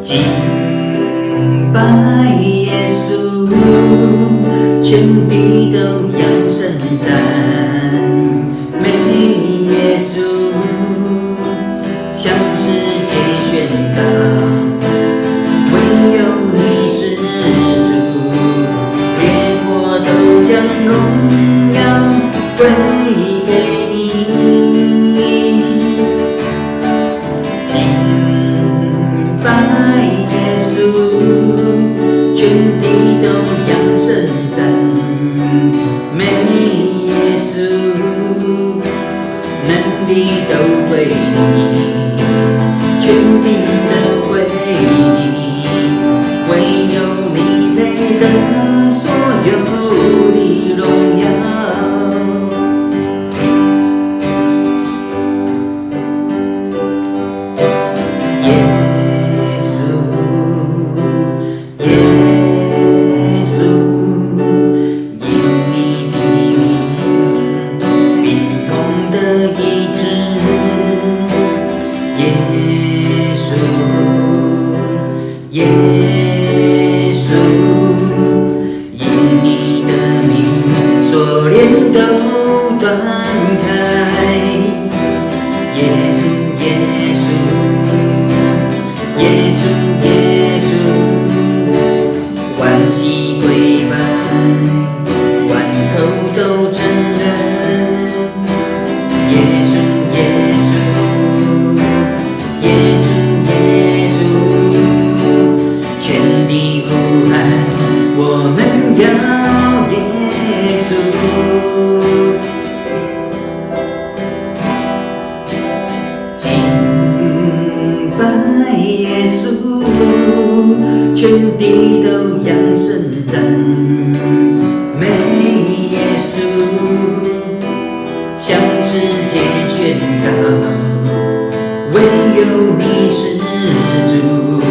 敬拜耶稣，全地都扬声赞美耶稣，向世界宣告，唯有你是主，列国都将荣耀归给你。敬拜耶稣，全地都扬声赞美耶稣，能力都归你，权柄都归你，唯有你配得所有的荣耀。耶稣，耶稣，因你的名，病痛的医治。耶稣，耶稣，因你的名，锁链都断开。耶稣，耶稣，耶稣，耶稣，万膝跪拜，万口都承认。耶稣，耶稣，耶稣，耶稣，全地呼喊，我们要耶稣。敬拜耶稣，全地都扬声赞